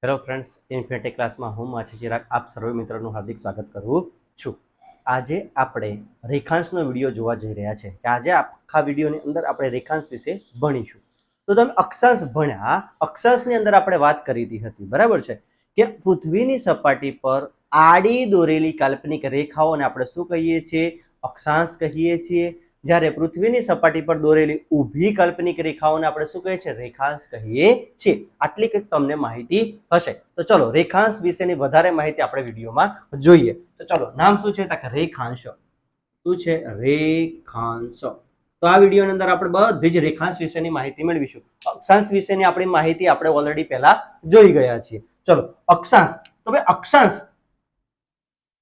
Hello friends, infinity ક્લાસમાં હું માછી ચિરાગ આપ સર્વે મિત્રોનું હાર્દિક સ્વાગત કરું છું. આજે આપણે રેખાંશનો વિડીયો જોવા જઈ રહ્યા છે કે આજે આખા વિડીયોની અંદર આપણે રેખાંશ વિશે ભણીશું. તો તમે અક્ષાંશ ભણ્યા, અક્ષાંશની અંદર આપણે વાત કરી હતી, બરાબર છે, કે પૃથ્વીની સપાટી પર આડી દોરેલી કાલ્પનિક રેખાઓને આપણે શું કહીએ છીએ? અક્ષાંશ કહીએ છીએ. જ્યારે પૃથ્વીની સપાટી પર દોરેલી ઊભી કાલ્પનિક રેખાઓને આપણે શું કહીએ છીએ? રેખાંશ કહીએ છીએ. આટલી કંઈક તમને માહિતી હશે. તો ચલો રેખાંશ વિશેની વધારે માહિતી આપણે વિડીયોમાં જોઈએ. તો ચલો, નામ શું છે? રેખાંશ. શું છે? રેખાંશ. તો આ વિડીયોની અંદર આપણે બધી જ રેખાંશ વિશેની માહિતી મેળવીશું. અક્ષાંશ વિશેની આપણી માહિતી આપણે ઓલરેડી પહેલા જોઈ ગયા છીએ. ચલો, અક્ષાંશ. તો ભાઈ અક્ષાંશ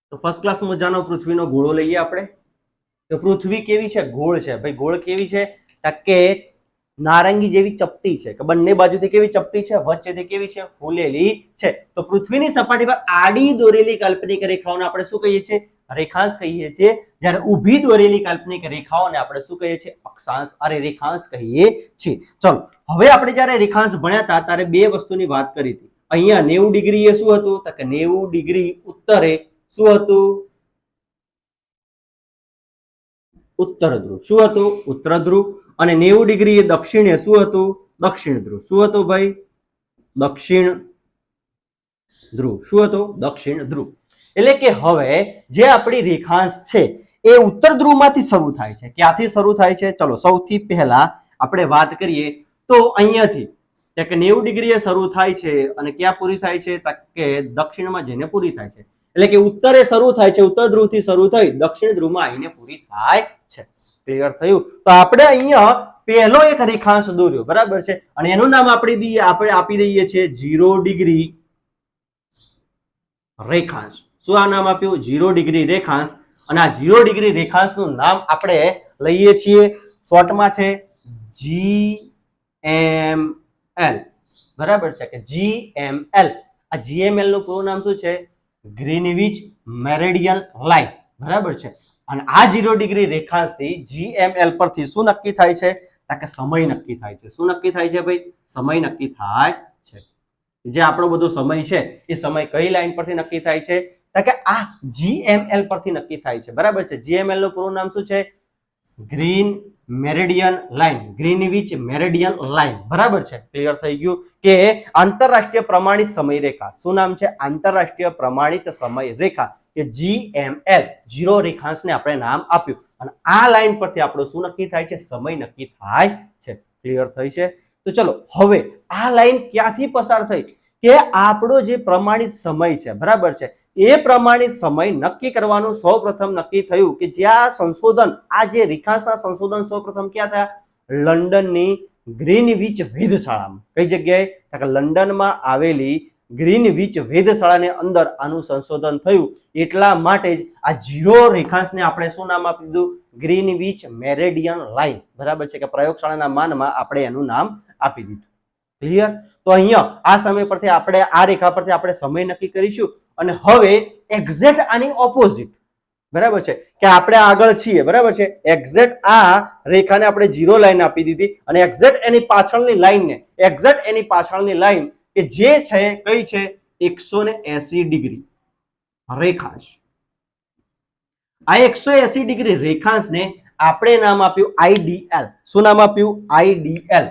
તો ફર્સ્ટ ક્લાસ મજાનો પૃથ્વીનો ગોળો લઈએ આપણે. તો પૃથ્વી કેવી છે? ગોળ છે. ભાઈ ગોળ કેવી છે? કે નારંગી જેવી ચપટી છે, કે બંને બાજુથી કેવી ચપટી છે, વચ્ચેથી કેવી છે? ફૂલેલી છે. તો પૃથ્વીની સપાટી પર આડી દોરેલી કાલ્પનિક રેખાઓને આપણે શું કહીએ છીએ? રેખાંશ કહીએ છીએ. જ્યારે ઊભી દોરેલી કાલ્પનિક રેખાઓને આપણે શું કહીએ છીએ? અક્ષાંશ રેખાંશ કહીએ છીએ. ચલો, હવે આપણે જ્યારે રેખાંશ ભણ્યા હતા ત્યારે બે વસ્તુની વાત કરી હતી. અહીંયા 90 ડિગ્રી એ શું હતું? કે 90 ડિગ્રી ઉત્તરે શું હતું? ઉત્તર ધ્રુવ. શું હતું? ઉત્તર ધ્રુવ. અને 90 ડિગ્રી એ દક્ષિણે શું હતું? દક્ષિણ ધ્રુવ. શું હતું ભાઈ? દક્ષિણ ધ્રુવ. શું હતું? દક્ષિણ ધ્રુવ. એટલે કે હવે જે આપણી રેખાંશ છે એ ઉત્તર ધ્રુવમાંથી શરૂ થાય છે. ક્યાંથી શરૂ થાય છે? ચલો, સૌથી પહેલા આપણે વાત કરીએ તો અહીંયાથી કે 90 ડિગ્રીએ શરૂ થાય છે અને ક્યાં પૂરી થાય છે? કે દક્ષિણમાં જઈને પૂરી થાય છે. એટલે કે ઉત્તરે શરૂ થાય છે, ઉત્તર ધ્રુવથી શરૂ થઈ દક્ષિણ ધ્રુવમાં આવીને પૂરી થાય છે. ક્લિયર થયું? તો આપણે અહીંયા પહેલો એક રેખાંશ દોર્યો, બરાબર છે, અને એનું નામ આપણે આપી દઈએ છીએ 0 ડિગ્રી રેખાંશ. શું આ નામ આપ્યું? 0 ડિગ્રી રેખાંશ. અને આ 0 ડિગ્રી રેખાંશનું નામ આપણે લઈએ છીએ શોર્ટમાં છે GML. બરાબર છે, કે GML. આ GML નું પૂરું નામ શું છે? Greenwich meridian line. બરાબર છે. અને આ 0 ડિગ્રી રેખાંશથી GML પરથી શું નક્કી થાય છે? કે સમય નક્કી થાય છે. શું નક્કી થાય છે ભાઈ? સમય નક્કી થાય છે. જે આપણો બધો સમય છે એ સમય કઈ લાઈન પરથી નક્કી થાય છે? કે આ GML પરથી નક્કી થાય છે. બરાબર છે. GML નું પૂરું નામ શું છે? Green meridian line, Greenwich meridian line. બરાબર છે. ક્લિયર થઈ ગયું? કે આંતરરાષ્ટ્રીય પ્રમાણિત સમય રેખા. શું નામ છે? આંતરરાષ્ટ્રીય પ્રમાણિત સમય રેખા, કે GML. 0 રેખાંશને આપણે નામ આપ્યું. અને આ લાઈન પરથી આપણું શું નક્કી થાય છે? સમય નક્કી થાય છે. ક્લિયર થઈ છે? તો ચલો, હવે આ લાઈન ક્યાંથી પસાર થઈ? કે આપણો જે પ્રમાણિત સમય છે, બરાબર છે, એ પ્રમાણિત સમય નક્કી કરવાનું સૌપ્રથમ નક્કી થયું કે જ્યાં સંશોધન, આ જે રેખાંશના સંશોધન સૌપ્રથમ ક્યાં થયા? લંડનની ગ્રીનવિચ વેધશાળામાં. કઈ જગ્યાએ? કે લંડનમાં આવેલી ગ્રીનવિચ વેધશાળાની અંદર આનું સંશોધન થયું. એટલા માટે જ આ 0 રેખાંશને આપણે શું નામ આપી દીધું? Greenwich meridian line. બરાબર છે, કે પ્રયોગશાળાના માનમાં આપણે એનું નામ આપી દીધું. ક્લિયર? તો અહીંયા આ સમય પરથી આપણે આ રેખા પરથી આપણે સમય નક્કી કરીશું. અને હવે એક્ઝેક્ટ આની ઓપોઝિટ, બરાબર છે, કે આપણે આગળ છીએ, બરાબર છે, એક્ઝેક્ટ આ રેખાને આપણે 0 લાઈન આપી દીધી અને એક્ઝેક્ટ એની પાછળની લાઈન કે જે છે કઈ છે? 180 ડિગ્રી રેખાંશ. આ 180 ડિગ્રી રેખાંશને આપણે નામ આપ્યું IDL. શું નામ આપ્યું? IDL.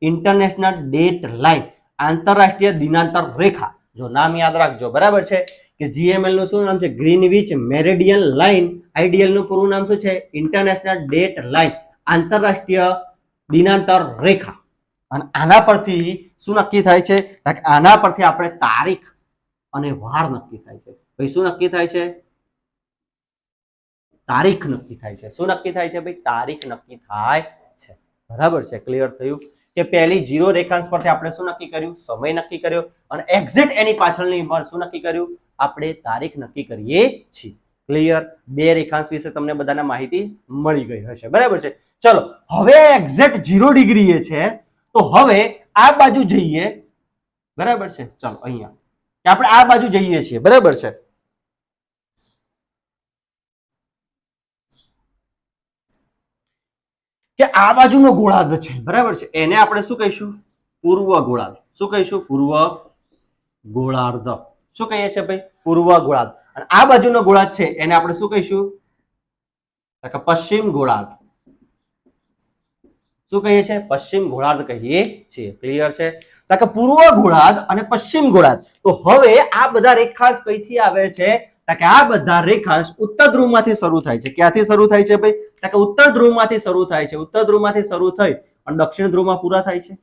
ઇન્ટરનેશનલ ડેટ લાઇન, આંતરરાષ્ટ્રીય દિનાંતર રેખા. જો નામ યાદ રાખજો. બરાબર છે, કે GML નું શું નામ છે? Greenwich meridian line. IDL નું પૂરું નામ શું છે? ઇન્ટરનેશનલ ડેટ લાઇન, આંતરરાષ્ટ્રીય દિનાંતર રેખા. અને આના પરથી શું નક્કી થાય છે? આના પરથી આપણે તારીખ અને વાર નક્કી થાય છે. ભાઈ શું નક્કી થાય છે? તારીખ નક્કી થાય છે. શું નક્કી થાય છે ભાઈ? તારીખ નક્કી થાય છે. બરાબર છે. ક્લિયર થયું? કે પહેલી 0 રેખાંશ પરથી આપણે શું નક્કી કર્યું? સમય નક્કી કર્યો. અને એક્ઝેક્ટ એની પાછળની શું નક્કી કર્યું? આપણે તારીખ નક્કી કરીએ છીએ. ક્લિયર? બે રેખાંશ વિશે તમને બધાને માહિતી મળી ગઈ હશે. બરાબર છે. ચલો, હવે એક્ઝેક્ટ 0 ડિગ્રી એ છે, તો હવે આ બાજુ જઈએ. બરાબર છે. ચલો, અહીંયા આપણે આ બાજુ જઈએ છીએ. બરાબર છે. કે આ બાજુનો ગોળાર્ધ છે, બરાબર છે, એને આપણે શું કહીશું? પૂર્વ ગોળાર્ધ. શું કહીશું? પૂર્વ ગોળાર્ધ. શું કહીએ છીએ ભાઈ? પૂર્વ ગોળાર્ધ. અને આ બાજુનો ગોળાર્ધ છે એને આપણે શું કહીશું? પશ્ચિમ ગોળાર્ધ. શું કહીએ છીએ? પશ્ચિમ ગોળાર્ધ કહીએ છીએ. ક્લિયર છે? કે પૂર્વ ગોળાર્ધ અને પશ્ચિમ ગોળાર્ધ. તો હવે આ બધા રેખાંશ કઈથી આવે છે? કે આ બધા રેખાંશ ઉત્તર ધ્રુવમાંથી શરૂ થાય છે. ક્યાંથી શરૂ થાય છે ભાઈ? કે ઉત્તર ધ્રુવમાંથી શરૂ થાય છે. ઉત્તર ધ્રુવમાંથી શરૂ થઈ અને દક્ષિણ ધ્રુવમાં પૂરા થાય છે.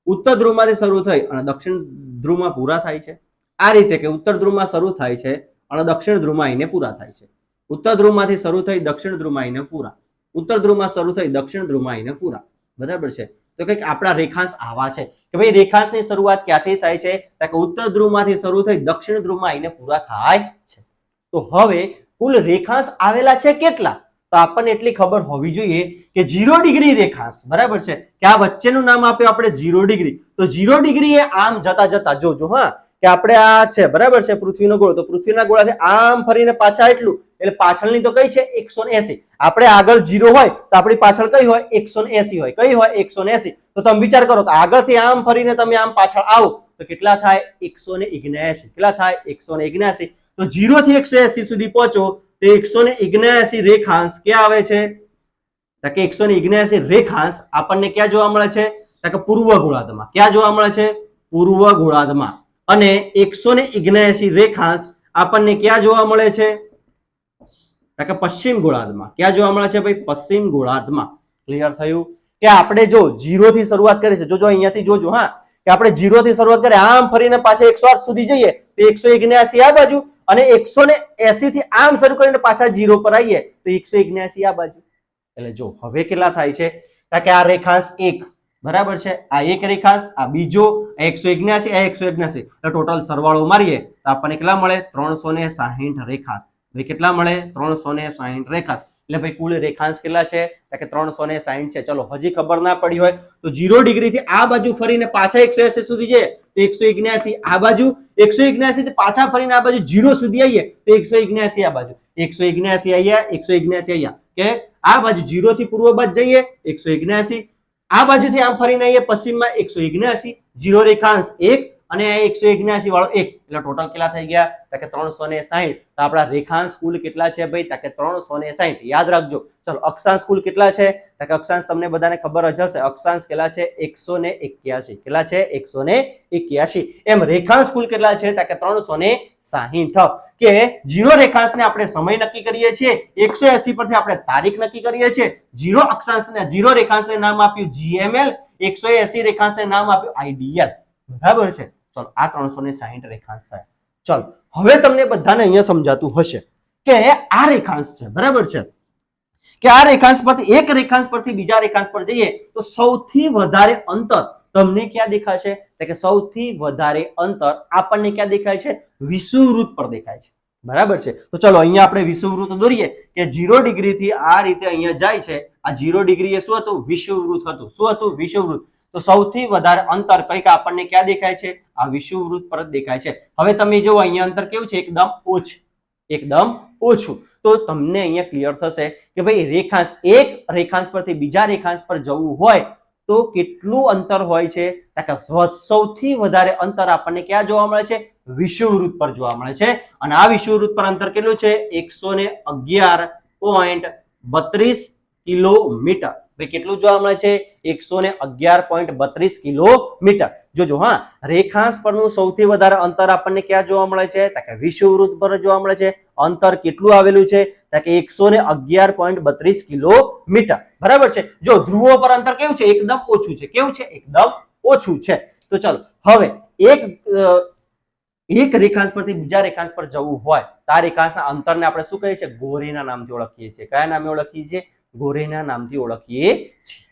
ઉત્તર ધ્રુવમાંથી શરૂ થઈ અને દક્ષિણ ધ્રુવમાં પૂરા થાય છે. આ રીતે કે ઉત્તર ધ્રુવમાં શરૂ થાય છે અને દક્ષિણ ધ્રુવમાં આવીને પૂરા થાય છે. ઉત્તર ધ્રુવમાંથી શરૂ થઈ દક્ષિણ ધ્રુવમાં આવીને પૂરા. ઉત્તર ધ્રુવમાં શરૂ થઈ દક્ષિણ ધ્રુવમાં આવીને પૂરા. બરાબર છે? તો કંઈક આપણા રેખાંશ આવા છે કે ભાઈ રેખાંશની શરૂઆત ક્યાંથી થાય છે? કે ઉત્તર ધ્રુવમાંથી શરૂ થઈ દક્ષિણ ધ્રુવમાં આવીને પૂરા થાય છે. તો હવે કુલ રેખાંશ આવેલા છે કેટલા? તો આપણને એટલી ખબર હોવી જોઈએ કે 0 ડિગ્રી રેખાંશ. બરાબર છે? કે આ વચ્ચેનું નામ આપ્યું આપણે 0 ડિગ્રી. તો 0 ડિગ્રી એ આમ જતા જતા જોજો હા કે આપણે આ છે બરાબર છે પૃથ્વીનો ગોળ. તો પૃથ્વીના ગોળાથી આમ ફરીને પાછા એટલું એટલે પાછળની તો કઈ છે? 180. આપણે આગળ 0 હોય તો આપણી પાછળ કઈ હોય? 180 હોય. કઈ હોય? 180. તો તમે વિચાર કરો કે આગળથી આમ ફરીને તમે આમ પાછળ આવો તો કેટલા થાય? 179. કેટલા થાય? 179. તો 0 થી 180 સુધી પહોંચો તો 179 રેખાંશ ક્યાં આવે છે? કે 179 રેખાંશ આપણને ક્યાં જોવા મળે છે? કે પૂર્વ ગોળાર્ધમાં. ક્યાં જોવા મળે છે? પૂર્વ ગોળાર્ધમાં. અને 179 રેખાંશ આપણને ક્યાં જોવા મળે છે? કે પશ્ચિમ ગોળાર્ધમાં. ક્યાં જોવા મળે છે ભાઈ? પશ્ચિમ ગોળાર્ધમાં. ક્લિયર થયું? કે આપણે જો 0 થી શરૂઆત કરી છે. જોજો અહીંયાથી જોજો હા કે આપણે 0 થી શરૂઆત કરી આમ ફરીને પાછા 108 સુધી જઈએ તો 179 આ બાજુ અને 180 થી આમ શરૂ કરીને પાછા 0 પર આવીએ તો 179 આ બાજુ. એટલે જો હવે કેટલા થાય છે? કે આ રેખાંશ 1 બરાબર છે. આ એક રેખાંશ, આ બીજો 179, આ 179. ટોટલ સરવાળો મારીએ તો આપણને કેટલા મળે? 360 રેખાંશ. ભાઈ કેટલા મળે? 360 રેખાંશ. એટલે ભાઈ કુલ રેખાંશ કેટલા છે? કે 360 છે. ચલો હજી ખબર ના પડી હોય તો 0 ડિગ્રી થી આ બાજુ ફરીને પાછા 180 સુધી જઈએ તો 179 આ બાજુ, 179 થી પાછા ફરીને આ બાજુ 0 સુધી આવીએ તો 179 આ બાજુ, 179 અહીંયા, 179 અહીંયા. કે આ બાજુ 0 થી પૂર્વ બાજુ જઈએ 179, આ બાજુથી આમ ફરીને આવીએ પશ્ચિમમાં 179, 0 રેખાંશ 1 અને 179 વાળો 1 એટલે ટોટલ કેટલા થઈ ગયા? કે 360. તો આપણા રેખાંશ કુલ કેટલા છે ભાઈ? કે 360. યાદ રાખજો. ચલો અક્ષાંશ કુલ કેટલા છે? કે અક્ષાંશ તમને બધાને ખબર જ હશે. અક્ષાંશ કેટલા છે? 181. કેટલા છે? 181. એમ રેખાંશ કુલ કેટલા છે? કે 360. કે 0 રેખાંશને આપણે સમય નક્કી કરીએ છીએ, 180 પરથી આપણે તારીખ નક્કી કરીએ છીએ. 0 અક્ષાંશને 0 રેખાંશને નામ આપ્યું GML, 180 રેખાંશને નામ આપ્યું IDL. બરાબર છે? ચલો આ 360 રેખાંશ થાય. ચલો હવે તમને બધાને અહીંયા સમજાતું હશે કે આ રેખાંશ છે બરાબર છે કે આ રેખાંશ પરથી એક રેખાંશ પરથી બીજા રેખાંશ પર જઈએ તો સૌથી વધારે અંતર તમને ક્યાં દેખાશે? કે સૌથી વધારે અંતર આપણને ક્યાં દેખાય છે? વિષુવવૃત્ત પર દેખાય છે. બરાબર છે? તો ચલો અહીંયા આપણે વિષુવવૃત્ત દોરીએ કે 0 ડિગ્રી થી આ રીતે અહીંયા જાય છે. આ 0 ડિગ્રી એ શું હતું? વિષુવવૃત્ત હતું. શું હતું? વિષુવવૃત્ત. તો સૌથી વધારે અંતર કઈક આપણને ક્યાં દેખાય છે? આ વિષુવવૃત્ત પર જ દેખાય છે. હવે તમે જો અહીંયા અંતર કેવું છે? એકદમ ઓછું, એકદમ ઓછું. તો તમને અહીંયા ક્લિયર થશે કે ભાઈ રેખાંશ એક રેખાંશ પરથી બીજા રેખાંશ પર જવું હોય તો કેટલું અંતર હોય છે? સૌથી વધારે અંતર આપણને ક્યાં જોવા મળે છે? વિષુવવૃત્ત પર જોવા મળે છે. અને આ વિષુવવૃત્ત પર અંતર કેટલું છે? 111.32 કિલોમીટર. ભાઈ કેટલું જોવા મળે છે? 111.32 કિલોમીટર. જોજો હા, રેખાંશ પરનું સૌથી વધારે અંતર આપણને ક્યાં જોવા મળે છે? કે વિષુવવૃત્ત પર જોવા મળે છે. અંતર કેટલું આવેલું છે? કે 111.32 કિલોમીટર. બરાબર છે? જો ધ્રુવો પર અંતર કેવું છે? એકદમ ઓછું છે. કેવું છે? એકદમ ઓછું છે. તો ચાલો હવે એક રેખાંશ પરથી બીજા રેખાંશ પર જવું હોય તો આ રેખાંશના અંતરને આપણે શું કહીએ છીએ? ગોરેના નામથી ઓળખીએ છીએ. કયા નામે ઓળખીએ છીએ? ગોરેના નામથી ઓળખીએ છીએ.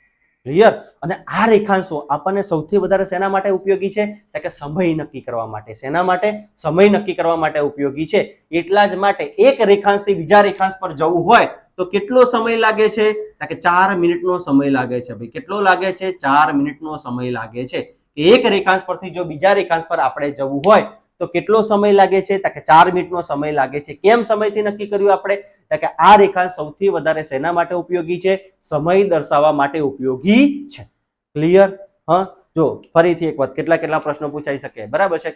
ક્લિયર? અને આ રેખાંશો આપણને સૌથી વધારે શેના માટે ઉપયોગી છે? કે સમય નક્કી કરવા માટે. શેના માટે? સમય નક્કી કરવા માટે ઉપયોગી છે. એટલા જ માટે એક રેખાંશથી બીજા રેખાંશ પર જવું હોય તો કેટલો સમય લાગે છે? કે 4 મિનિટનો સમય લાગે છે. ભાઈ કેટલો લાગે છે? 4 મિનિટનો સમય લાગે છે. એક રેખાંશ પરથી જો બીજા રેખાંશ પર આપણે જવું હોય તો કેટલો સમય લાગે છે? કે 4 મિનિટનો સમય લાગે છે. કેમ સમયથી નક્કી કર્યું આપણે? કે આ રેખાંશ સૌથી વધારે શેના માટે ઉપયોગી છે? સમય દર્શાવવા માટે ઉપયોગી છે. ક્લિયર? હા, જો ફરીથી એક વાત, કેટલા કેટલા પ્રશ્નો પૂછાઈ શકે, બરાબર છે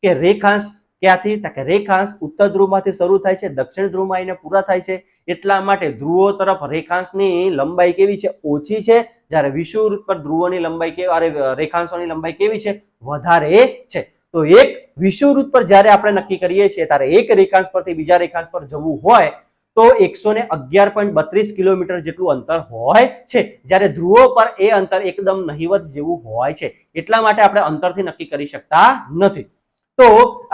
કે રેખાંશ ક્યાંથી, કે રેખાંશ ઉત્તર ધ્રુવમાંથી શરૂ થાય છે, દક્ષિણ ધ્રુવમાં આવીને પૂરા થાય છે, એટલા માટે ધ્રુવો તરફ રેખાંશની લંબાઈ કેવી છે, ઓછી છે, જ્યારે વિષુવવૃત્ત પર ધ્રુવોની લંબાઈ કેવી, રેખાંશોની લંબાઈ કેવી છે, વધારે છે. તો એક વિષુવવૃત્ત પર જ્યારે આપણે નક્કી કરીએ છીએ ત્યારે એક રેખાંશ પરથી બીજા રેખાંશ પર જવું હોય તો 111.32 કિલોમીટર જેટલું અંતર હોય છે, જ્યારે ધ્રુવો પર એ અંતર એકદમ નહિવત જેવું હોય છે, એટલા માટે આપણે અંતરથી નક્કી કરી શકતા નથી. તો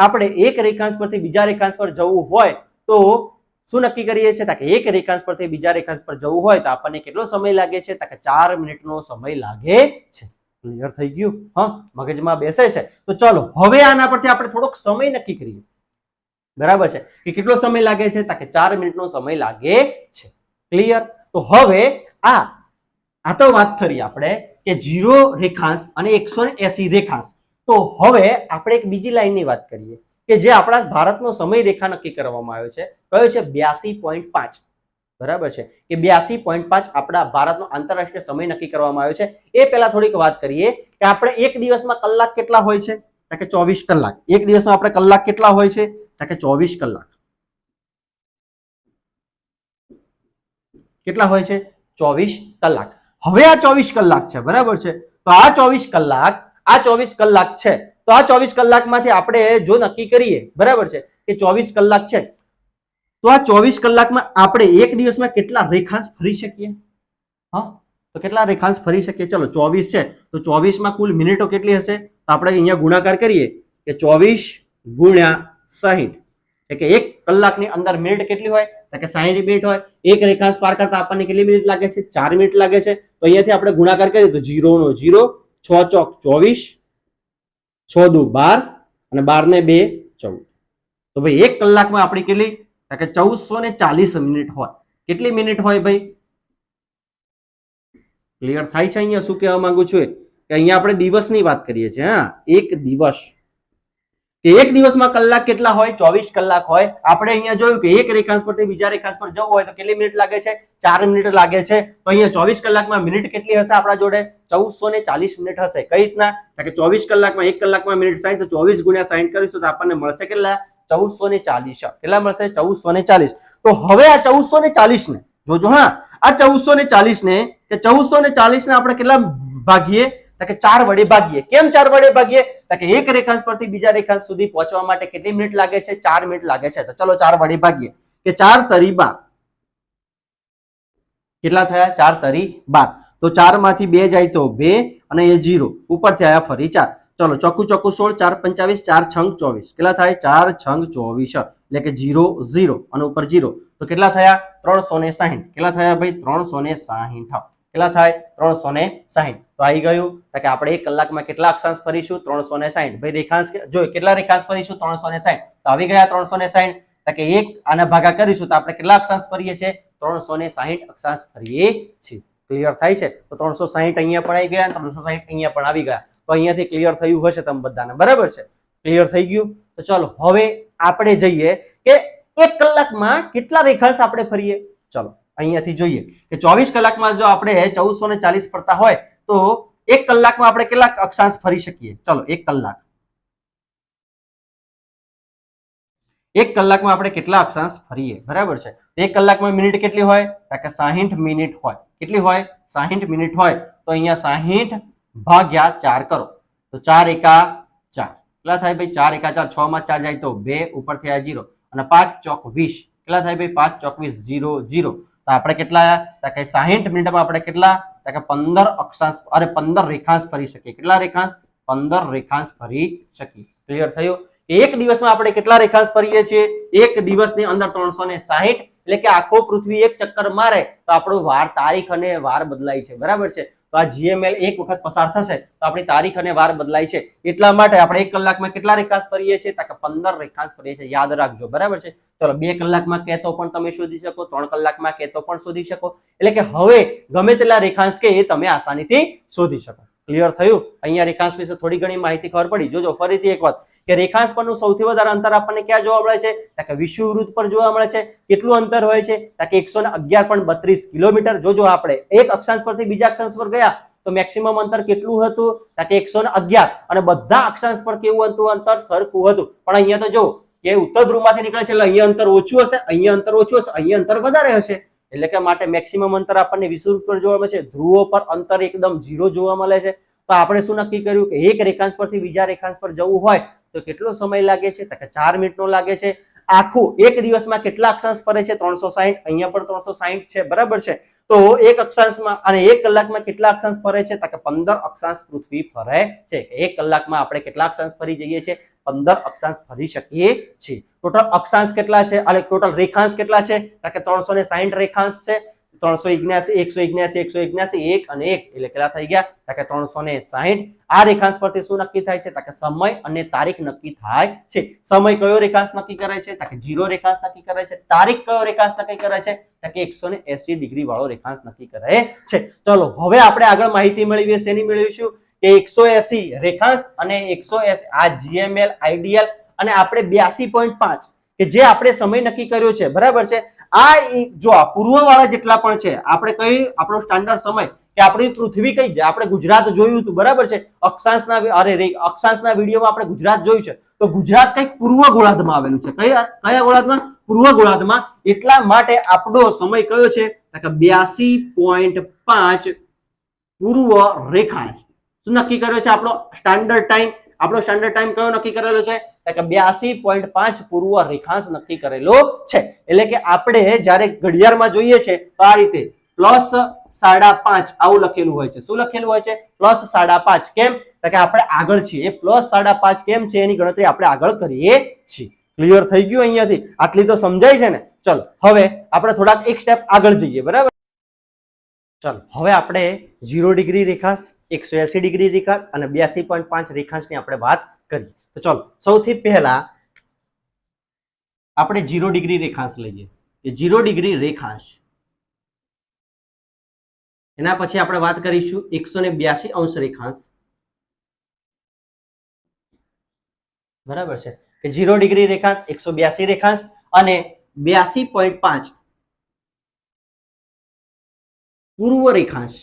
આપણે એક રેખાંશ પરથી બીજા રેખાંશ પર જવું હોય તો શું નક્કી કરીએ છીએ, કે એક રેખાંશ પરથી બીજા રેખાંશ પર જવું હોય તો આપણને કેટલો સમય લાગે છે, કે 4 મિનિટનો સમય લાગે છે. ક્લિયર થઈ ગયું? હા, મગજમાં બેસે છે. તો ચલો હવે આના પરથી આપણે થોડોક સમય નક્કી કરીએ, બરાબર છે, કે કેટલો સમય લાગે છે, કે 4 મિનિટનો સમય લાગે છે. ક્લિયર? તો હવે આ તો વાત કરી આપણે કે 0 રેખાંશ અને 180 રેખાંશ. તો હવે આપણે એક બીજી લાઈનની વાત કરીએ કે જે આપણા ભારતનો સમય રેખા નક્કી કરવામાં આવ્યો છે, કયો છે 82.5, બરાબર છે, કે 82.5 આપણા ભારતનો આંતરરાષ્ટ્રીય સમય નક્કી કરવામાં આવ્યો છે. એ પહેલા થોડીક વાત કરીએ કે આપણે એક દિવસમાં કલાક કેટલા હોય છે, કે 24 કલાક. એક દિવસમાં આપણે કલાક કેટલા હોય છે, કે 24 કલાક. કેટલા હોય છે? 24 કલાક. હવે આ 24 કલાક છે, બરાબર છે, તો આ 24 કલાક છે, તો આ 24 કલાકમાંથી આપણે જો નક્કી કરીએ, બરાબર છે, કે 24 કલાક છે, તો આ 24 કલાકમાં આપણે એક દિવસમાં કેટલા રેખાંશ ફરી શકીએ? હા, તો કેટલા રેખાંશ ફરી શકીએ? ચલો 24 છે તો 24 માં કુલ મિનિટો કેટલી હશે? તો આપણે અહીંયા ગુણાકાર કરીએ કે 24 ગુણ્યા 60, એટલે એક કલાકની અંદર મિનિટ કેટલી હોય, કે 60 મિનિટ હોય. એક રેખાંશ પાર કરતા આપણને કેટલી મિનિટ લાગે છે? 4 મિનિટ લાગે છે. તો અહીંયાથી આપણે ગુણાકાર કરીએ તો 0 નો 0, 6 ચોક 24, 6 દુ 12 અને 12 ને 2 14. તો ભાઈ એક કલાકમાં આપણી કેટલી, કે 1440 મિનિટ હોય. કેટલી મિનિટ હોય ભાઈ? ક્લિયર થાય છે? અહીંયા શું કહેવા માંગુ છું કે અહીંયા આપણે દિવસની વાત કરીએ છીએ. હા, એક દિવસ, કે એક દિવસમાં કલાક કેટલા હોય? 24 કલાક હોય. આપણે અહીંયા જોયું કે એક રેખાંશ પરથી બીજા રેખાંશ પર જવું હોય તો કેટલી મિનિટ લાગે છે? 4 મિનિટ લાગે છે. તો અહીંયા 24 કલાકમાં મિનિટ કેટલી હશે આપણા જોડે? 1440 મિનિટ હશે. કઈ રીતના? કે 24 કલાકમાં એક કલાકમાં મિનિટ 60, તો 24 ગુણ્યા 60 કરીશું તો આપણને મળશે કેટલા? 1440. કેટલા મળશે? 1440. તો હવે આ 1440 ને જોજો, હા, આ 1440 ને, કે 1440 ને આપણે કેટલા ભાગીએ? કે 4 વડે ભાગીએ. કેમ 4 વડે ભાગીએ? કે એક રેખાંશ પરથી બીજા રેખાંશ સુધી પહોંચવા માટે કેટલી મિનિટ લાગે છે? 4 મિનિટ લાગે છે. તો ચલો 4 વડે ભાગીએ, કે 4 તરી 12. કેટલા થયા? 4 તરી 12. તો 4 માંથી 2 જાય તો 2 અને એ 0 ઉપરથી આયા ફરી 4. ચલો ચોખ્ખું ચોખ્ખું 16, 4 25, 4 છંગ 24. કેટલા થાય? 4 છંગ 24, એટલે કે 0 0 અને ઉપર 0. તો કેટલા થયા? 360. કેટલા થયા ભાઈ? 360. કેટલા થાય? 360. તો આવી ગયું કે આપણે એક કલાકમાં કેટલા અક્ષાંશ ફરીશું? 360. ભાઈ રેખાંશ જો કેટલા રેખાંશ ફરીશું? 360. તો આવી ગયા 360. કે એક આના ભાગા કરીશું તો આપણે કેટલા અક્ષાંશ ફરીએ છીએ? 360 અક્ષાંશ ફરીએ છીએ. ક્લિયર થાય છે? તો 360 અહીંયા પણ આવી ગયા, 360 અહીંયા પણ આવી ગયા. તો અહીંયાથી ક્લિયર થયું હશે તમે બધાને, બરાબર છે? ક્લિયર થઈ ગયું? તો ચલો હવે આપણે જઈએ કે એક કલાકમાં કેટલા રેખાંશ આપણે ફરીએ. ચલો અહીંયાથી જોઈએ કે 24 કલાકમાં જો આપણે 1440 ફરતા હોય તો એક કલાકમાં આપણે કેટલા અક્ષાંશ ફરી શકીએ? ચલો એક કલાકમાં આપણે કેટલા અક્ષાંશ ફરીએ, બરાબર છે? એક કલાકમાં મિનિટ કેટલી હોય? કે 60 મિનિટ હોય. કેટલી હોય? 60 મિનિટ હોય. તો અહીંયા 60 ભાગ્યા 4 કરો તો 4 એકા 4. કેટલા થાય ભાઈ? 4 એકા 4, 6 માં 4 જાય તો 2 ઉપરથી આ 0 અને 5 ચોક 20. કેટલા થાય ભાઈ? 5 ચોક 20, 0 0. તો આપણે કેટલા? કે 60 મિનિટમાં આપણે કેટલા? કે 15 અક્ષાંશ 15 રેખાંશ ફરી શકીએ. કેટલા રેખાંશ? 15 રેખાંશ ફરી શકીએ. ક્લિયર થયું? એક દિવસમાં આપણે કેટલા રેખાંશ ફરીએ છીએ? એક દિવસની અંદર 360, એટલે કે આખો પૃથ્વી એક ચક્કર મારે તો આપણું વાર, તારીખ અને વાર બદલાય છે, બરાબર છે? તો આ જીએમએલ એક વખત પસાર થશે તો આપણી તારીખ અને વાર બદલાય છે. એટલા માટે આપણે એક કલાકમાં કેટલા રેખાંશ ફરીએ છીએ? કે 15 રેખાંશ ફરીએ છીએ. યાદ રાખજો, બરાબર છે? ચલો 2 કલાકમાં કહેતો પણ તમે શોધી શકો, 3 કલાકમાં કહેતો પણ શોધી શકો. એટલે કે હવે ગમે તેટલા રેખાંશ કે એ તમે આસાનીથી શોધી શકો. ક્લિયર થયું? અહીંયા રેખાંશ વિશે થોડી ઘણી માહિતી ખબર પડી. જોજો ફરીથી એક વાત કે રેખાંશ પરનું સૌથી વધારે અંતર આપણને ક્યાં જોવા મળે છે? કે વિષુવવૃત્ત પર જોવા મળે છે. કેટલું અંતર હોય છે? કે 111.32 કિલોમીટર. જોજો આપણે એક અક્ષાંશ પરથી બીજા અક્ષાંશ પર ગયા તો મેક્સિમમ અંતર કેટલું હતું? કે 111 અને બધા અક્ષાંશ પર કેવું હતું? અંતર સરખું હતું. પણ અહીંયા તો જો કે ઉત્તર ધ્રુવમાંથી નીકળે છે એટલે અહીંયા અંતર ઓછું હશે, અહીંયા અંતર ઓછું હશે, અહીંયા અંતર વધારે હશે. એટલે કે માટે મેક્સિમમ અંતર આપણને વિષુવવૃત્ત પર જોવા મળે છે, ધ્રુવો પર અંતર એકદમ 0 જોવા મળે છે. તો આપણે શું નક્કી કર્યું કે એક રેખાંશ પરથી બીજા રેખાંશ પર જવું હોય તો કેટલો સમય લાગે છે? તો કે 4 મિનિટનો લાગે છે. આખું એક દિવસમાં કેટલા અક્ષાંશ ફરે છે? 360. અહીંયા પણ 360 છે, બરાબર છે. તો એક અક્ષાંશમાં અને એક કલાકમાં કેટલા અક્ષાંશ ફરે છે? તો કે 15 અક્ષાંશ પૃથ્વી ફરે છે. એક કલાકમાં આપણે કેટલા અક્ષાંશ ફરી જઈએ છીએ? 15 અક્ષાંશ ફરી શકીએ છીએ. ટોટલ અક્ષાંશ કેટલા છે અને ટોટલ રેખાંશ કેટલા છે? તો કે 360 રેખાંશ છે. 379 179 1 અને 1 એટલે કેટલા થઈ ગયા? તો કે 360. આ રેખાંશ પરથી શું નક્કી થાય છે? તો કે સમય અને તારીખ નક્કી થાય છે. સમય કયો રેખાંશ નક્કી કરે છે? તો કે 0 રેખાંશ નક્કી કરે છે. તારીખ કયો રેખાંશ નક્કી કરે છે? તો કે 180 ડિગ્રી વાળો રેખાંશ નક્કી કરે છે. ચલો હવે આપણે આગળ માહિતી મેળવીએ. શેની મેળવીશું? કે 180 રેખાંશ અને 180 આ જીએમએલ આઈડીએલ અને આપણે 82.5 કે જે આપણે સમય નક્કી કર્યો છે, બરાબર છે. આ જો આ પૂર્વ વાળા જેટલા પણ છે આપણે કઈ આપણો સ્ટાન્ડર્ડ સમય કે આપણી પૃથ્વી કઈ છે? આપણે ગુજરાત જોયું હતું, બરાબર છે. અક્ષાંશના વિડીયોમાં આપણે ગુજરાત જોયું છે. તો ગુજરાત કઈક પૂર્વ ગોળાર્ધમાં આવેલું છે. કયા ગોળાર્ધમાં? પૂર્વ ગોળાર્ધમાં. એટલા માટે આપણો સમય કયો છે? તો કે 82.5 પૂર્વ રેખાંશ. શું નક્કી કર્યો છે? આપણો સ્ટાન્ડર્ડ ટાઈમ. આપણો સ્ટાન્ડર્ડ ટાઈમ કયો નક્કી કરેલો છે? કે 82.5 પૂર્વ રેખાંશ નક્કી કરેલો છે. એટલે કે આપણે જ્યારે ઘડિયાળમાં જોઈએ છે તો આ રીતે +5.5 આવું લખેલું હોય છે. શું લખેલું હોય છે? +5.5. કેમ? તો કે આપણે આગળ છીએ. +5.5 કેમ છે એની ગણતરી આપણે આગળ કરીએ છીએ. ક્લિયર થઈ ગયું? અહીંયાથી આટલી તો સમજાય છે ને? ચલો હવે આપણે થોડાક એક સ્ટેપ આગળ જઈએ, બરાબર. ચલો હવે આપણે 0 ડિગ્રી રેખાંશ, 180 ડિગ્રી રેખાંશ અને 82.5 રેખાંશની આપણે વાત કરીએ. તો ચલો સૌથી પહેલા આપણે 0 ડિગ્રી રેખાંશ લઈએ. કે 0 ડિગ્રી રેખાંશ, એના પછી આપણે વાત કરીશું 182 રેખાંશ, બરાબર છે. કે 0 ડિગ્રી રેખાંશ, 182 રેખાંશ અને 82.5 પૂર્વ રેખાંશ.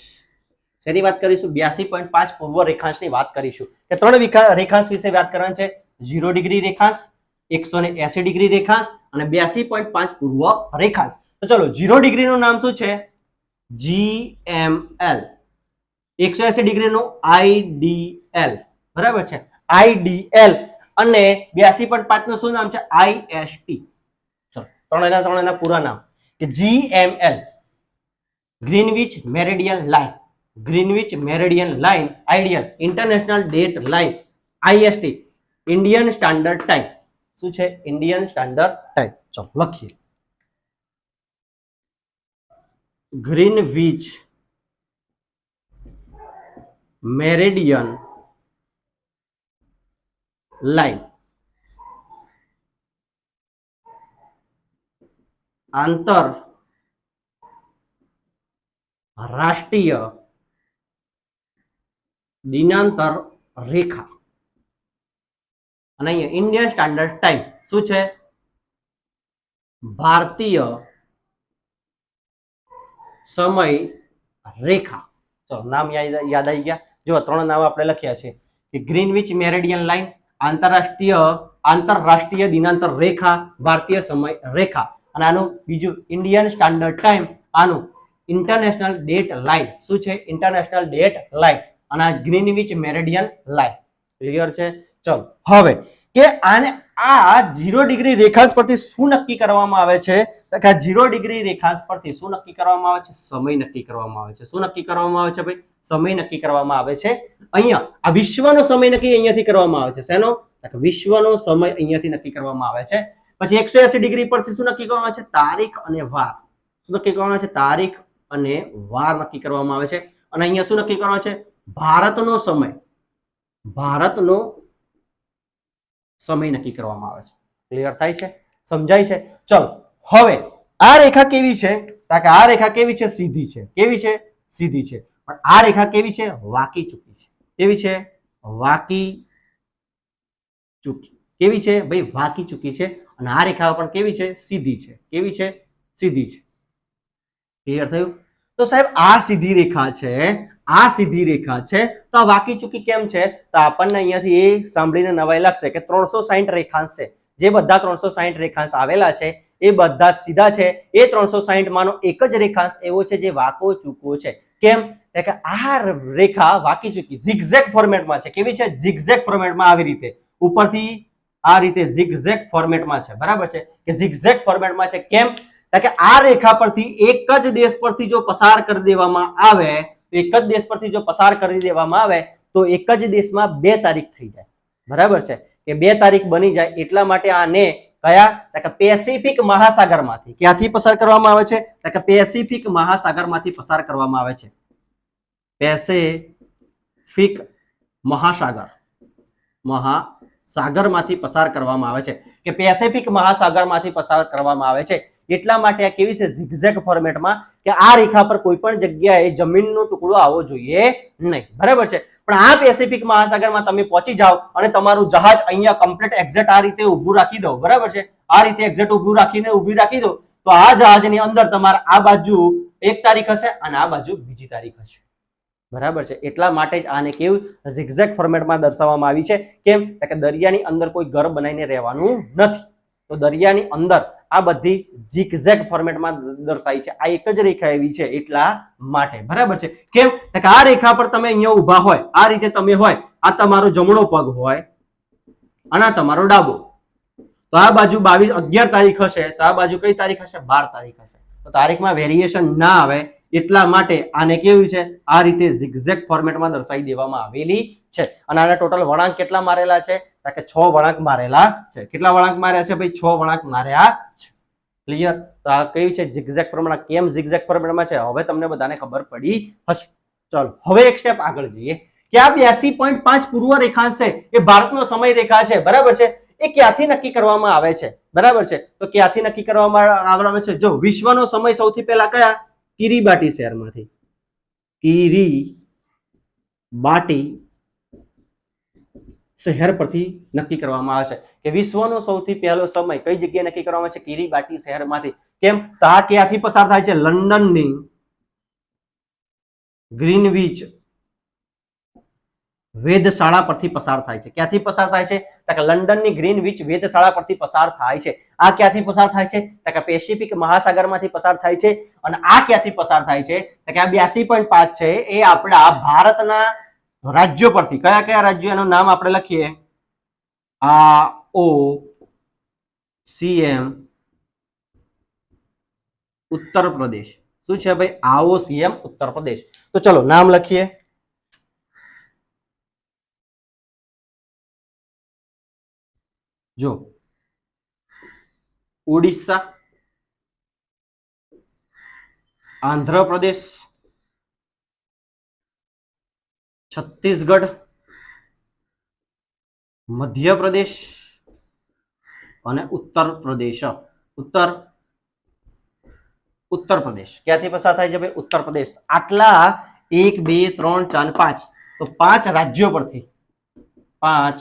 શેની વાત કરીશું? 82.5 પૂર્વ રેખાંશની વાત કરીશું. કે 3 રેખાંશ વિશે વાત કરવાની છે. 0 ડિગ્રી રેખાંશ, 180 ડિગ્રી રેખાંશ અને 82.5 પૂર્વ રેખાંશ. તો ચલો 0 ડિગ્રી નું નામ શું છે? GML. 180 ડિગ્રી નું IDL, બરાબર છે. IDL અને 82.5 નું શું નામ છે? IST. ચલો ત્રણેના પૂરા નામ. કે GML Greenwich meridian line, Greenwich meridian line, ideal international date line, IST Indian standard time. શું છે? Indian standard time. ચલો લખીએ. ગ્રીનવિચ મેરેડિયન લાઇન આંતર રાષ્ટ્રીય દિનાંતર રેખા અને અહીંયા ઇન્ડિયન સ્ટાન્ડર્ડ ટાઈમ શું છે? ભારતીય સમય રેખા. ચલો નામ યાદ આવી ગયા. જો 3 નામ આપણે લખ્યા છે કે ગ્રીનવિચ મેરેડિયન લાઇન, આંતરરાષ્ટ્રીય દિનાંતર રેખા, ભારતીય સમય રેખા અને આનું બીજું ઇન્ડિયન સ્ટાન્ડર્ડ ટાઈમ, આનું ઇન્ટરનેશનલ ડેટ લાઇન. શું છે? ઇન્ટરનેશનલ ડેટ લાઇન અને આ ગ્રીનવિચ મેરેડિયન લાઇન. ક્લિયર છે? ચલો હવે કે આને આ 0 ડિગ્રી રેખાંશ પરથી શું નક્કી કરવામાં આવે છે? કે આ 0 ડિગ્રી રેખાંશ પરથી શું નક્કી કરવામાં આવે છે? સમય નક્કી કરવામાં આવે છે. શું નક્કી કરવામાં આવે છે ભાઈ? સમય નક્કી કરવામાં આવે છે. અહીંયા આ વિશ્વનો સમય નક્કી અહીંયાથી કરવામાં આવે છે. શેનો? વિશ્વનો સમય અહીંયાથી નક્કી કરવામાં આવે છે. પછી 180 ડિગ્રી પરથી શું નક્કી કરવામાં આવે છે? તારીખ અને વાર. શું નક્કી કરવામાં આવે છે? તારીખ અને વાર નક્કી કરવામાં આવે છે. અને અહીંયા શું નક્કી કરવામાં આવે છે? ભારતનો સમય, ભારતનો સમય નક્કી કરવામાં આવે છે. ક્લિયર થાય છે? સમજાય છે? ચલો હવે આ રેખા કેવી છે? કે આ રેખા કેવી છે? સીધી છે. કેવી છે? સીધી છે. પણ આ રેખા કેવી છે? વાકી ચૂકી છે. કેવી છે? વાકી ચૂકી. કેવી છે ભાઈ? વાકી ચૂકી છે. અને આ રેખા પણ કેવી છે? સીધી છે. કેવી છે? સીધી છે. ક્લિયર થયું? તો સાહેબ આ સીધી રેખા છે, આ સીધી રેખા છે, તો આ વાકી ચૂકી કેમ છે? તો આપણને અહીંયાથી એ સાંભળીને નવાઈ લાગશે કે 360 રેખાંશ છે, જે બધા 360 રેખાંશ આવેલા છે એ બધા જ સીધા છે. એ 360 માંનો એક જ રેખાંશ એવો છે જે વાકો ચૂકો છે. કેમ? કે આ રેખા વાકી ચૂકી ઝિગઝેગ ફોર્મેટમાં છે. કેવી છે? ઝિગઝેગ ફોર્મેટમાં. આવી રીતે ઉપરથી આ રીતે ઝિગઝેગ ફોર્મેટમાં છે, બરાબર છે, કે ઝિગઝેગ ફોર્મેટમાં છે. કેમ? કે આ રેખા પરથી એક જ દેશ પરથી જો પસાર કરી દેવામાં આવે, એક જ દેશ પરથી જો પસાર કરી દેવામાં આવે તો એક જ દેશમાં 2 તારીખ થઈ જાય, બરાબર છે, કે 2 તારીખ બની જાય. એટલા માટે આને કયા? કે પેસિફિક મહાસાગરમાંથી. ક્યાંથી પસાર કરવામાં આવે છે? કે પેસિફિક મહાસાગરમાંથી પસાર કરવામાં આવે છે. પેસિફિક મહાસાગરમાંથી પસાર કરવામાં આવે છે, કે પેસિફિક મહાસાગરમાંથી પસાર કરવામાં આવે છે. એટલા માટે આ કેવી છે? ઝિગઝેગ ફોર્મેટમાં, કે આ રેખા પર કોઈ પણ જગ્યાએ જમીનનો ટુકડો આવવો જોઈએ નહીં, બરાબર છે. પણ આ પેસિફિક મહાસાગરમાં તમે પહોંચી જાઓ અને તમારું જહાજ અહીંયા કમ્પ્લીટ એક્ઝેક્ટ આ રીતે ઊભું રાખી દો, બરાબર છે, આ રીતે એક્ઝેક્ટ ઊભી રાખી દો, તો આ જહાજની અંદર તમારે આ બાજુ 1 તારીખ હશે અને આ બાજુ બીજી તારીખ હશે, બરાબર છે. એટલા માટે જ આને કેવું ઝિગઝેગ ફોર્મેટમાં દર્શાવવામાં આવી છે. કેમ? કે દરિયાની અંદર કોઈ ઘર બનાવીને રહેવાનું નથી, તો દરિયાની અંદર આ બધી ઝિગઝેગ ફોર્મેટમાં દર્શાવી છે. આ એક જ રેખા એવી છે એટલા માટે, બરાબર છે. કેમ? કે આ રેખા પર તમે અહીંયા ઊભા હોય, આ રીતે તમે હોય, આ તમારો જમણો પગ હોય અને આ તમારો ડાબો, તો આ બાજુ 11 તારીખ હશે, તો આ બાજુ કઈ તારીખ હશે? 12 તારીખ હશે. તો તારીખમાં વેરિએશન ના આવે એટલા માટે આને કેવું છે? આ રીતે ઝિગઝેગ ફોર્મેટમાં દર્શાવી દેવામાં આવેલી છે. અને આના ટોટલ વળાંક કેટલા મારેલા છે? કે 6 વળાંક મારેલા છે. કેટલા વળાંક માર્યા છે ભાઈ? 6 વળાંક માર્યા છે. ક્લિયર? તો આ કઈ છે? Zigzag format. કેમ ઝિગઝેગ ફોર્મેટમાં છે હવે તમને બધાને ખબર પડી હશે. ચલો હવે એક સ્ટેપ આગળ જઈએ કે આ 82.5 પૂર્વ રેખાંશ છે એ ભારતનો સમય રેખા છે, બરાબર છે. એ ક્યાંથી નક્કી કરવામાં આવે છે? બરાબર છે, તો ક્યાંથી નક્કી કરવામાં આવે છે? જો વિશ્વનો સમય સૌથી પહેલા કયા? કિરીબાટી શહેરમાંથી, કિરીબાટી શહેર પરથી નક્કી કરવામાં આવે છે કે વિશ્વનો સૌથી પહેલો સમય કઈ જગ્યાએ નક્કી કરવામાં આવે છે? કિરીબાટી શહેરમાંથી. કેમ? તો આ ક્યાંથી પસાર થાય છે? લંડનની ગ્રીનવિચ વેધશાળા પરથી પસાર થાય છે. ક્યાંથી પસાર થાય છે? કે લંડનની ગ્રીનવિચ વેધશાળા પરથી પસાર થાય છે. આ ક્યાંથી પસાર થાય છે? કે પેસિફિક મહાસાગરમાંથી પસાર થાય છે. અને આ ક્યાંથી પસાર થાય છે? કે આ 82.5 છે એ આપણા ભારતના રાજ્યો પરથી. કયા કયા રાજ્યો? એનું નામ આપણે લખીએ. AOCM ઉત્તર પ્રદેશ. શું છે ભાઈ? AOCM ઉત્તર પ્રદેશ. તો ચલો નામ લખીએ. જો ઓડિશા, આંધ્રપ્રદેશ, છત્તીસગઢ, મધ્યપ્રદેશ અને ઉત્તર પ્રદેશ. ઉત્તર પ્રદેશ ક્યાંથી પસાર થાય છે ભાઈ? ઉત્તર પ્રદેશ. આટલા 1 2 3 4 5, તો 5 રાજ્યો પરથી, 5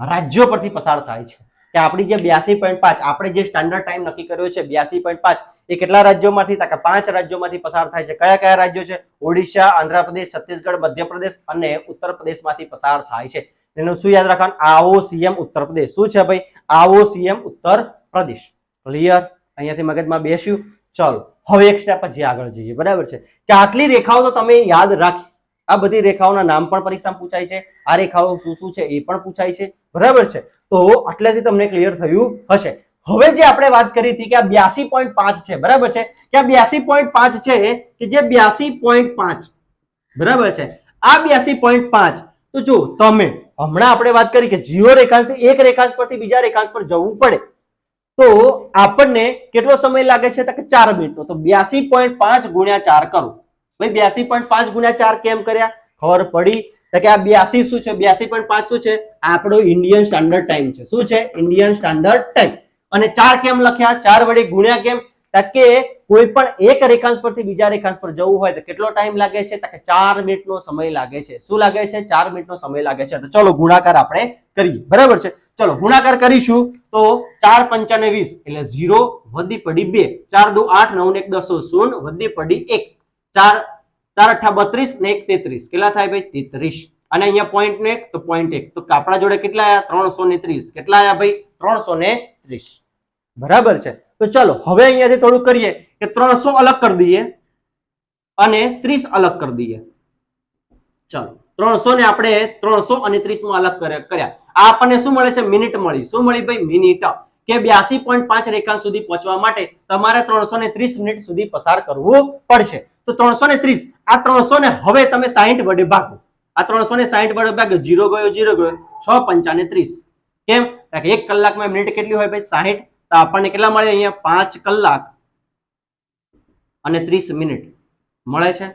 રાજ્યો પરથી પસાર થાય છે. કે આપણી જે 82.5 આપણે જે સ્ટાન્ડર્ડ ટાઈમ નક્કી કર્યો છે 82.5 એ કેટલા રાજ્યોમાંથી? કે 5 રાજ્યોમાંથી પસાર થાય છે. કયા કયા રાજ્યો છે? ઓડિશા, આંધ્રપ્રદેશ, છત્તીસગઢ, મધ્યપ્રદેશ અને ઉત્તર પ્રદેશમાંથી પસાર થાય છે. એનું શું યાદ રાખવાનું? AOCM ઉત્તર પ્રદેશ. શું છે ભાઈ? AOCM ઉત્તર પ્રદેશ. ક્લિયર? અહીંયાથી મગજમાં બેસ્યું. ચલો હવે એક સ્ટેપ પછી આગળ જઈએ, બરાબર છે. કે આટલી રેખાઓ તો તમે યાદ રાખી. આ બધી રેખાઓના નામ પણ પરીક્ષામાં પૂછાય છે. આ રેખાઓ શું શું છે એ પણ પૂછાય છે, બરાબર છે. તો આટલેથી તમને ક્લિયર થયું હશે. હવે જે આપણે વાત કરી હતી કે આ 82.5 છે, બરાબર છે, કે આ 82.5 છે કે જે 82.5, બરાબર છે, આ 82.5. તો જો તમે હમણાં આપણે વાત કરી કે જીરો રેખાંશ એક રેખાંશ પરથી બીજા રેખાંશ પર જવું પડે તો આપણને કેટલો સમય લાગે છે? કે 4 મિનિટનો. તો 82.5 ગુણ્યા 4 કરો ભાઈ. 82.5 ગુણ્યા 4 કેમ કર્યા? ખબર પડી કે આ 82 શું છે? 82.5 શું છે? આપણો ઇન્ડિયન સ્ટાન્ડર્ડ ટાઈમ છે. શું છે? Indian standard time. અને 4 કેમ લખ્યા? 4 વડે ગુણ્યા કેમ? કે કોઈ પણ એક રેખાંશ પરથી બીજા રેખાંશ પર જવું હોય તો કેટલો ટાઈમ લાગે છે? કે 4 મિનિટનો સમય લાગે છે. શું લાગે છે? 4 મિનિટનો સમય લાગે છે. તો ચલો ગુણાકાર આપણે કરીએ, બરાબર છે. ચલો ગુણાકાર કરીશું તો 4 5 ને 20 એટલે 0 વધી પડી 2, 4 2 8 9 1 10 0 વધી પડી 1. 4 4 અઠ્ઠા 32 ને 1 33 કેટલા થાય ભાઈ 33 અને અહીંયા પોઈન્ટ નો 1 તો પોઈન્ટ 1 તો આપણા જોડે કેટલા આયા 330 કેટલા આયા ભાઈ 330 બરાબર છે તો ચલો હવે અહીંયાથી થોડું કરીએ કે 300 અલગ કરી દઈએ અને 30 અલગ કરી દઈએ ચાલો 300 ને આપણે 300 અને 30 માં અલગ કર્યા આ આપણને શું મળે છે મિનિટ મળી શું મળી ભાઈ મિનિટ કે 82.5 રેખાંશ સુધી પહોંચવા માટે તમારે 330 મિનિટ સુધી પસાર કરવું પડશે તો 330 આ 300 ને હવે તમે 60 વડે ભાગો આ 300 ને 60 વડે ભાગો 0 ગયો 6 પંચાને 30 કેમ કે 1 કલાકમાં મિનિટ કેટલી હોય ભાઈ 60 તો આપણને કેટલા મળે અહીંયા 5 કલાક અને 30 મિનિટ મળે છે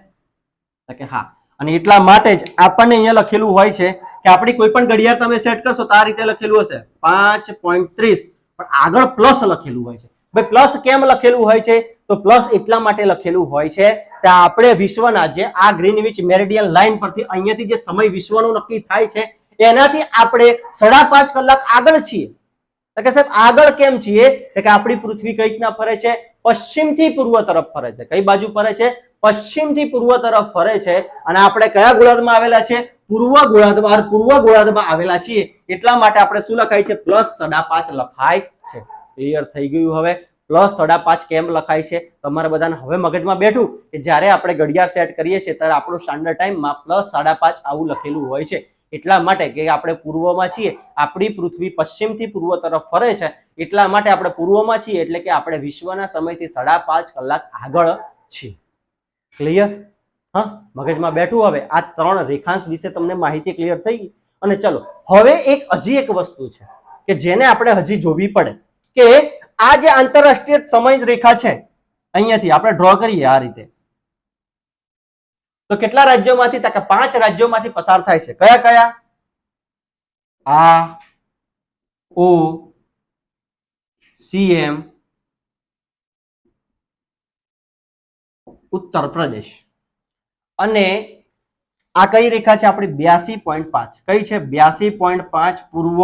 કે હા અને એટલા માટે જ આપણને અહીંયા લખેલું હોય છે કે આપણી કોઈ પણ ઘડિયાળ તમે સેટ કરશો તો આ રીતે લખેલું હશે 5.30 પણ આગળ પ્લસ લખેલું હોય છે ભાઈ પ્લસ કેમ લખેલું હોય છે તો પ્લસ એટલા માટે લખેલું હોય છે કે આપણે વિશ્વના જે આ ગ્રીનવિચ મેરિડિયન લાઈન પરથી અહીંયાથી જે સમય વિશ્વનો નક્કી થાય છે એનાથી આપણે 5.5 કલાક આગળ છીએ તો કે સાહેબ આગળ કેમ છીએ કે આપણી પૃથ્વી કઈ રીતના ફરે છે પશ્ચિમથી પૂર્વ તરફ ફરે છે કઈ બાજુ ફરે છે પશ્ચિમથી પૂર્વ તરફ ફરે છે અને આપણે કયા ગોળાર્ધમાં આવેલા છે પૂર્વ ગોળાર્ધમાં આવેલા છીએ એટલા માટે આપણે શું લખાય છે +5.5 લખાય છે ક્લિયર થઈ ગયું હવે +5.5 કેમ લખાય છે તમારે બધાને હવે મગજમાં બેઠું કે જ્યારે આપણે ઘડિયાળ સેટ કરીએ છીએ ત્યારે આપણો સ્ટાન્ડર્ડ ટાઈમમાં +5.5 આવું લખેલું હોય છે એટલા માટે કે આપણે પૂર્વમાં છીએ આપણી પૃથ્વી પશ્ચિમથી પૂર્વ તરફ ફરે છે એટલા માટે આપણે પૂર્વમાં છીએ એટલે કે આપણે વિશ્વના સમયથી 5.5 કલાક આગળ છીએ ક્લિયર હા મગજમાં બેઠું હવે આ 3 રેખાંશ વિશે તમને માહિતી ક્લિયર થઈ ગઈ અને ચલો હવે હજી એક વસ્તુ છે કે જેને આપણે હજી જોવી પડે કે આ જે આંતરરાષ્ટ્રીય સમય રેખા છે અહીંયાથી આપણે ડ્રો કરીએ આ રીતે તો કેટલા રાજ્યોમાંથી 5 રાજ્યોમાંથી પસાર થાય છે કયા કયા આ ઓ સીએમ ઉત્તર પ્રદેશ અને આ કઈ રેખા છે આપણી 82.5 કઈ છે 82.5 પૂર્વ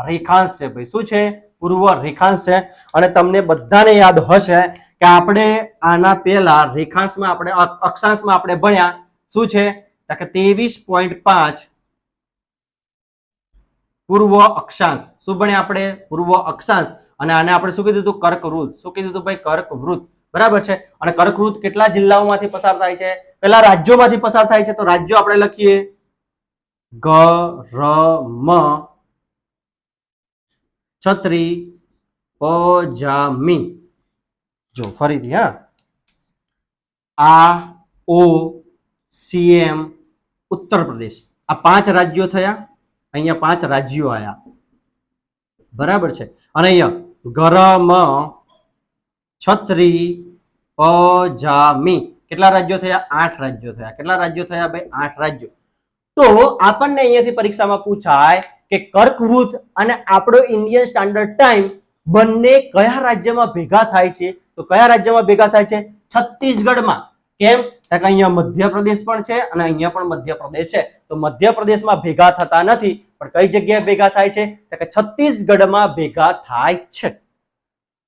રેખાંશ છે ભાઈ શું છે પૂર્વ રેખાંશ છે અને તમને બધાને યાદ હશે કે આપણે આના પહેલા રેખાંશમાં આપણે અક્ષાંશમાં આપણે ભણ્યા શું છે કે 23.5 પૂર્વ અક્ષાંશ શું ભણ્યા આપણે પૂર્વ અક્ષાંશ અને આને આપણે શું કીધું હતું કર્કવૃત શું કીધું હતું ભાઈ કર્કવૃત બરાબર છે અને કર્કવૃત કેટલા જિલ્લાઓમાંથી પસાર થાય છે પેલા રાજ્યોમાંથી પસાર થાય છે તો રાજ્યો આપણે લખીએ ગ ર મ છત્રી પજામી જો ફરીથી હા આ ઓ સીએમ ઉત્તર પ્રદેશ આ 5 રાજ્યો થયા અહીંયા 5 રાજ્યો આયા બરાબર છે અને અહીંયા ગરમ છત્રી પજામી કેટલા રાજ્યો થયા 8 રાજ્યો થયા કેટલા રાજ્યો થયા ભાઈ 8 રાજ્યો તો આપણને અહીંયાથી પરીક્ષામાં પૂછાય કે કર્કવૃત અને આપણો ઇન્ડિયન સ્ટાન્ડર્ડ ટાઈમ બંને કયા રાજ્યમાં ભેગા થાય છે તો કયા રાજ્યમાં ભેગા થાય છે છત્તીસગઢમાં કેમ કે અહીંયા મધ્યપ્રદેશ પણ છે અને અહીંયા પણ મધ્યપ્રદેશ છે તો મધ્યપ્રદેશમાં ભેગા થતા નથી પણ કઈ જગ્યાએ ભેગા થાય છે કે છત્તીસગઢમાં ભેગા થાય છે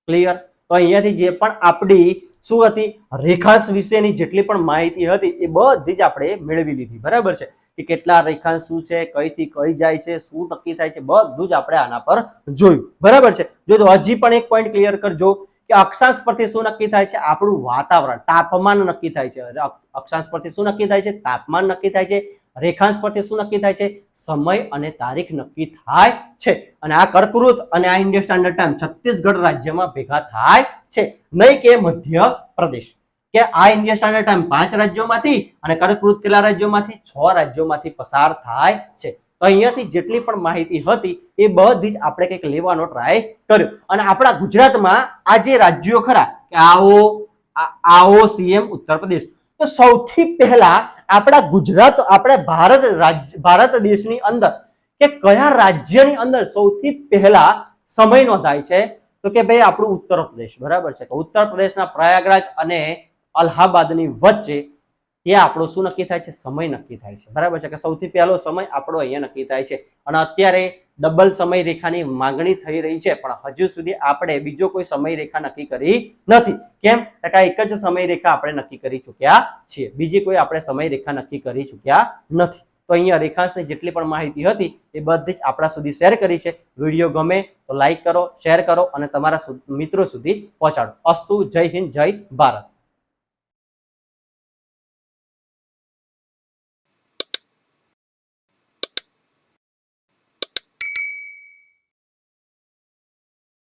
ક્લિયર તો અહીંયાથી જે પણ આપણી શું હતી રેખાંશ વિશેની જેટલી પણ માહિતી હતી એ બધી જ આપણે મેળવી લીધી બરાબર છે કે કેટલા રેખાંશ શું છે કઈથી કઈ જાય છે શું નક્કી થાય છે બધું જ આપણે આના પર જોયું બરાબર છે જો તો હજી પણ એક પોઈન્ટ ક્લિયર કરજો કે અક્ષાંશ પરથી શું નક્કી થાય છે આપણું વાતાવરણ તાપમાન નક્કી થાય છે અક્ષાંશ પરથી શું નક્કી થાય છે તાપમાન નક્કી થાય છે રેખાંશ પરથી શું નક્કી થાય છે સમય અને તારીખ નક્કી થાય છે અને આ કર્કવૃત અને આ ઇન્ડિયન સ્ટાન્ડર્ડ ટાઈમ છત્તીસગઢ રાજ્યમાં ભેગા થાય છે નહીં કે મધ્યપ્રદેશ કે આ ઇન્ડિયન સ્ટાન્ડર્ડ ટાઈમ 5 રાજ્યોમાંથી અને કર્કવૃત કેટલા રાજ્યોમાંથી 6 રાજ્યોમાંથી પસાર થાય છે તો અહીંયાથી જેટલી પણ માહિતી હતી એ બધી જ આપણે કંઈક લેવાનો ટ્રાય કર્યો અને આપણા ગુજરાતમાં આ જે રાજ્યો ખરા કે આવો સીએમ ઉત્તર પ્રદેશ તો સૌથી પહેલા આપણા ગુજરાત આપણા ભારત દેશની અંદર કે કયા રાજ્યની અંદર સૌથી પહેલા સમય નોંધાય છે તો કે ભાઈ આપણું ઉત્તર પ્રદેશ બરાબર છે તો ઉત્તર પ્રદેશના પ્રયાગરાજ અને અલ્હાબાદની વચ્ચે ત્યાં આપણો શું નક્કી થાય છે સમય નક્કી થાય છે બરાબર છે કે સૌથી પહેલો સમય આપણો અહીંયા નક્કી થાય છે અને અત્યારે ડબલ સમય રેખાની માંગણી થઈ રહી છે, પણ હજુ સુધી આપણે બીજો કોઈ સમય રેખા નક્કી કરી નથી. કેમ? કે એક જ સમય રેખા આપણે નક્કી કરી ચૂક્યા છીએ, બીજી કોઈ આપણે સમય રેખા નક્કી કરી ચૂક્યા નથી. તો અહીંયા રેખાંશની જેટલી પણ માહિતી હતી એ બધી જ આપણા સુધી શેર કરી છે. વિડીયો ગમે તો લાઈક કરો, શેર કરો અને તમારા મિત્રો સુધી પહોંચાડો. અસ્તુ. જય હિન્દ, જય ભારત.